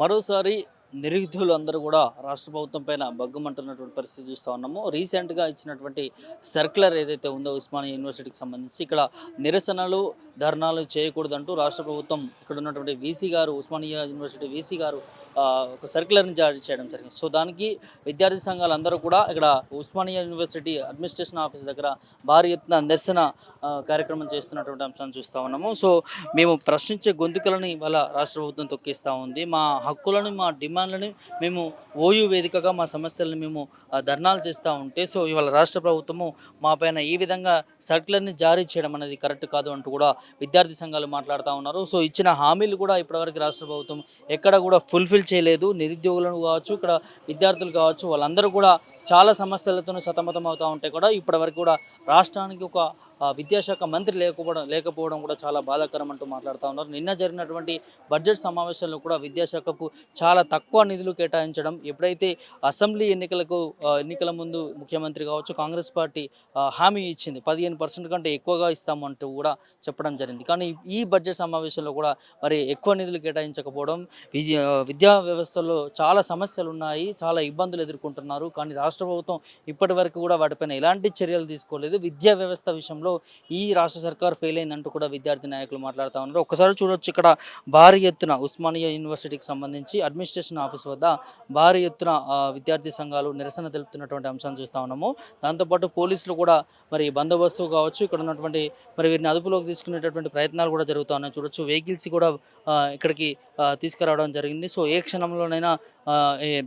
మరోసారి నిరుద్యోగులందరూ కూడా రాష్ట్ర ప్రభుత్వం పైన బగ్గుమంటున్నటువంటి పరిస్థితి చూస్తూ ఉన్నాము. రీసెంట్గా ఇచ్చినటువంటి సర్క్యులర్ ఏదైతే ఉందో ఉస్మానియా యూనివర్సిటీకి సంబంధించి ఇక్కడ నిరసనలు ధర్నాలు చేయకూడదంటూ రాష్ట్ర ప్రభుత్వం ఇక్కడ ఉన్నటువంటి వీసీ గారు ఉస్మానియా యూనివర్సిటీ వీసీ గారు ఒక సర్క్యులర్ని జారీ చేయడం జరిగింది. సో దానికి విద్యార్థి సంఘాలందరూ కూడా ఇక్కడ ఉస్మానియా యూనివర్సిటీ అడ్మినిస్ట్రేషన్ ఆఫీస్ దగ్గర భారీ ఎత్తున నిరసన కార్యక్రమం చేస్తున్నటువంటి అంశాన్ని చూస్తూ ఉన్నాము. సో మేము ప్రశ్నించే గొంతుకలని ఇవాళ రాష్ట్ర ప్రభుత్వం తొక్కిస్తూ ఉంది. మా హక్కులను మా డిమాండ్లని మేము ఓయూ వేదికగా మా సమస్యలను మేము ధర్నాలు చేస్తూ ఉంటే సో ఇవాళ రాష్ట్ర ప్రభుత్వము మా పైన ఈ విధంగా సర్క్యులర్ని జారీ చేయడం అనేది కరెక్ట్ కాదు అంటూ కూడా విద్యార్థి సంఘాలు మాట్లాడుతూ ఉన్నారు. సో ఇచ్చిన హామీలు కూడా ఇప్పటివరకు రాష్ట్ర ప్రభుత్వం ఎక్కడ కూడా ఫుల్ఫిల్ చేయలేదు. నిరుద్యోగులను కావచ్చు, ఇక్కడ విద్యార్థులు కావచ్చు, వాళ్ళందరూ కూడా చాలా సమస్యలతో సతమతం అవుతూ ఉంటే కూడా ఇప్పటివరకు కూడా రాష్ట్రానికి ఒక విద్యాశాఖ మంత్రి లేకపోవడం కూడా చాలా బాధాకరం అంటూ మాట్లాడుతూ ఉన్నారు. నిన్న జరిగినటువంటి బడ్జెట్ సమావేశంలో కూడా విద్యాశాఖకు చాలా తక్కువ నిధులు కేటాయించడం, ఎప్పుడైతే అసెంబ్లీ ఎన్నికల ముందు ముఖ్యమంత్రి కావచ్చు కాంగ్రెస్ పార్టీ హామీ ఇచ్చింది 15% కంటే ఎక్కువగా ఇస్తామంటూ కూడా చెప్పడం జరిగింది. కానీ ఈ బడ్జెట్ సమావేశంలో కూడా మరి ఎక్కువ నిధులు కేటాయించకపోవడం, విద్యా వ్యవస్థలో చాలా సమస్యలు ఉన్నాయి, చాలా ఇబ్బందులు ఎదుర్కొంటున్నారు. కానీ రాష్ట్ర ప్రభుత్వం ఇప్పటి వరకు కూడా వాటిపైన ఎలాంటి చర్యలు తీసుకోలేదు. విద్యా వ్యవస్థ విషయంలో ఈ రాష్ట్ర సర్కార్ ఫెయిల్ అయిందంటూ కూడా విద్యార్థి నాయకులు మాట్లాడుతూ ఉన్నారు. ఒక్కసారి చూడొచ్చు, ఇక్కడ భారీ ఎత్తున ఉస్మానియా యూనివర్సిటీకి సంబంధించి అడ్మినిస్ట్రేషన్ ఆఫీస్ వద్ద భారీ ఎత్తున విద్యార్థి సంఘాలు నిరసన తెలుపుతున్నటువంటి అంశాన్ని చూస్తూ ఉన్నాము. దాంతోపాటు పోలీసులు కూడా మరి బందోబస్తు కావచ్చు, ఇక్కడ ఉన్నటువంటి మరి వీరిని అదుపులోకి తీసుకునేటటువంటి ప్రయత్నాలు కూడా జరుగుతూ ఉన్నాయి. చూడొచ్చు, వెహికల్స్ కూడా ఇక్కడికి తీసుకురావడం జరిగింది. సో ఏ క్షణంలోనైనా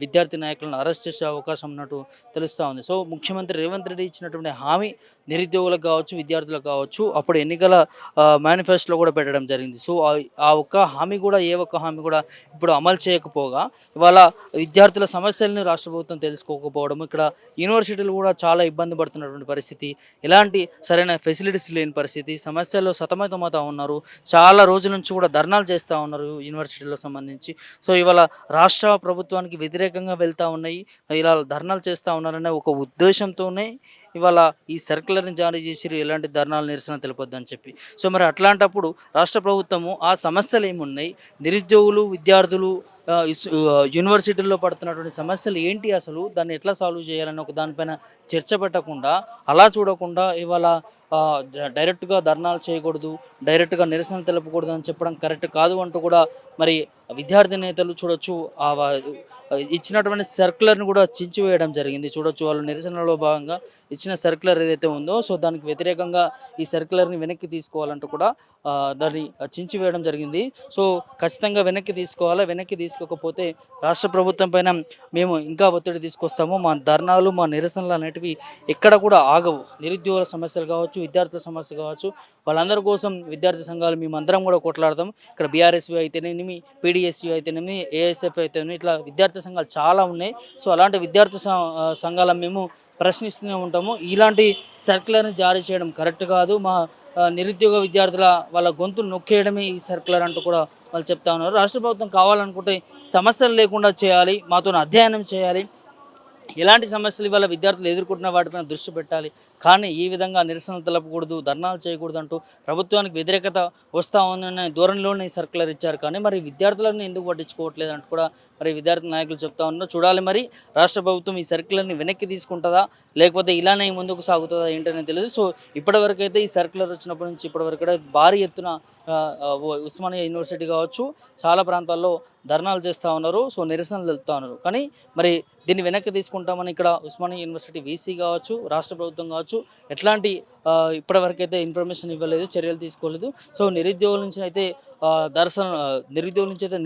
విద్యార్థి నాయకులను అరెస్ట్ చేసే అవకాశం ఉన్నట్టు తెలుస్తూ ఉంది. సో ముఖ్యమంత్రి రేవంత్ రెడ్డి ఇచ్చినటువంటి హామీ నిరుద్యోగులకు కావచ్చు, విద్యార్థులకు కావచ్చు, అప్పుడు ఎన్నికల మేనిఫెస్టోలో కూడా పెట్టడం జరిగింది. సో ఆ ఒక్క హామీ కూడా ఇప్పుడు అమలు చేయకపోగా ఇవాళ విద్యార్థుల సమస్యలను రాష్ట్ర ప్రభుత్వం తెలుసుకోకపోవడం, ఇక్కడ యూనివర్సిటీలు కూడా చాలా ఇబ్బంది పడుతున్నటువంటి పరిస్థితి, ఎలాంటి సరైన ఫెసిలిటీస్ లేని పరిస్థితి, సమస్యల్లో సతమతమవుతూ ఉన్నారు. చాలా రోజుల నుంచి కూడా ధర్నాలు చేస్తూ ఉన్నారు యూనివర్సిటీలకు సంబంధించి. సో ఇవాళ రాష్ట్ర ప్రభుత్వానికి వ్యతిరేకంగా వెళ్తూ ఉన్నాయి, ఇలా ధర్నాలు చేస్తూ ఉన్నారనే ఒక ఉద్దేశంతోనే ఇవాళ ఈ సర్క్యులర్ని జారీ చేసిరు, ఎలాంటి ధర్నాలు నిరసన తెలపొద్దని చెప్పి. సో మరి అట్లాంటప్పుడు రాష్ట్ర ప్రభుత్వము ఆ సమస్యలు ఏమున్నాయి, నిరుద్యోగులు విద్యార్థులు యూనివర్సిటీల్లో పడుతున్నటువంటి సమస్యలు ఏంటి, అసలు దాన్ని ఎట్లా సాల్వ్ చేయాలని ఒక దానిపైన చర్చ పెట్టకుండా, అలా చూడకుండా ఇవాళ డైరెక్ట్గా ధర్నాలు చేయకూడదు, డైరెక్ట్గా నిరసన తెలపకూడదు అని చెప్పడం కరెక్ట్ కాదు అంటూ కూడా మరి విద్యార్థి నేతలు చూడొచ్చు ఇచ్చినటువంటి సర్క్యులర్ని కూడా చించివేయడం జరిగింది. చూడొచ్చు, వాళ్ళు నిరసనలో భాగంగా ఇచ్చిన సర్క్యులర్ ఏదైతే ఉందో సో దానికి వ్యతిరేకంగా ఈ సర్క్యులర్ని వెనక్కి తీసుకోవాలంటూ కూడా దాన్ని చించివేయడం జరిగింది. సో ఖచ్చితంగా వెనక్కి తీసుకోవాలి, వెనక్కి తీసుకోకపోతే రాష్ట్ర ప్రభుత్వం పైన మేము ఇంకా ఒత్తిడి తీసుకొస్తాము. మా ధర్నాలు మా నిరసనలు అనేటివి ఎక్కడ కూడా ఆగవు. నిరుద్యోగుల సమస్యలు కావచ్చు, విద్యార్థుల సమస్యలు కావచ్చు, వాళ్ళందరి కోసం విద్యార్థి సంఘాలు మేమందరం కూడా కొట్లాడతాం. ఇక్కడ బీఆర్ఎస్యూ అయితేనేమి, పీడిఎస్యూ అయితేనేమి, ఏఎస్ఎఫ్ అయితేనేమి, ఇట్లా విద్యార్థి సంఘాలు చాలా ఉన్నాయి. సో అలాంటి విద్యార్థి సంఘాలను మేము ప్రశ్నిస్తూనే ఉంటాము. ఇలాంటి సర్క్యులర్ని జారీ చేయడం కరెక్ట్ కాదు. మా నిరుద్యోగ విద్యార్థుల వాళ్ళ గొంతులు నొక్కేయడమే ఈ సర్క్యులర్ అంటూ కూడా వాళ్ళు చెప్తా ఉన్నారు. రాష్ట్ర ప్రభుత్వం కావాలనుకుంటే సమస్యలు లేకుండా చేయాలి, మాతో అధ్యయనం చేయాలి, ఎలాంటి సమస్యలు ఇవాళ విద్యార్థులు ఎదుర్కొంటున్న వాటిపైన దృష్టి పెట్టాలి. కానీ ఈ విధంగా నిరసనలు తెలపకూడదు, ధర్నాలు చేయకూడదు అంటూ ప్రభుత్వానికి వ్యతిరేకత వస్తూ ఉందనే ధోరణిలోనే ఈ సర్క్యులర్ ఇచ్చారు. కానీ మరి విద్యార్థులను ఎందుకు పట్టించుకోవట్లేదు అంటూ కూడా మరి విద్యార్థి నాయకులు చెప్తా ఉన్నారు. చూడాలి మరి రాష్ట్ర ప్రభుత్వం ఈ సర్క్యులర్ని వెనక్కి తీసుకుంటుందా, లేకపోతే ఇలానే ముందుకు సాగుతుందా ఏంటనే తెలియదు. సో ఇప్పటివరకు అయితే ఈ సర్క్యులర్ వచ్చినప్పటి నుంచి ఇప్పటివరకు భారీ ఎత్తున ఉస్మానియా యూనివర్సిటీ కావచ్చు చాలా ప్రాంతాల్లో ధర్నాలు చేస్తూ ఉన్నారు. సో నిరసనలు తెలుపుతూ ఉన్నారు. కానీ మరి దీన్ని వెనక్కి తీసుకుంటామని ఇక్కడ ఉస్మానియా యూనివర్సిటీ వీసీ కావచ్చు, రాష్ట్ర ప్రభుత్వం కావచ్చు ఎట్లాంటి ఇప్పటివరకు అయితే ఇన్ఫర్మేషన్ ఇవ్వలేదు, చర్యలు తీసుకోలేదు. సో నిరుద్యోగుల నుంచి అయితే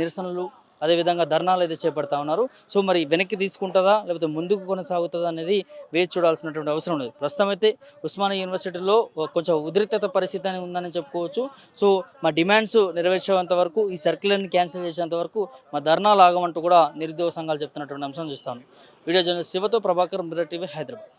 నిరసనలు అదేవిధంగా ధర్నాలు అయితే చేపడతా ఉన్నారు. సో మరి వెనక్కి తీసుకుంటుందా లేకపోతే ముందుకు కొనసాగుతుందా అనేది వేచి చూడాల్సినటువంటి అవసరం ఉంది. ప్రస్తుతం అయితే ఉస్మానియా యూనివర్సిటీలో కొంచెం ఉద్రిక్తత పరిస్థితి అని ఉందని చెప్పుకోవచ్చు. సో మా డిమాండ్స్ నెరవేర్చేంత వరకు, ఈ సర్క్యులర్ని క్యాన్సిల్ చేసేంత వరకు మా ధర్నాలు ఆగమంటూ కూడా నిరుద్యోగ సంఘాలు చెప్తున్నటువంటి అంశం చూస్తాను. వీడియో జర్నలిస్ట్ శివతో ప్రభాకర్, మిర్రర్ టీవీ, హైదరాబాద్.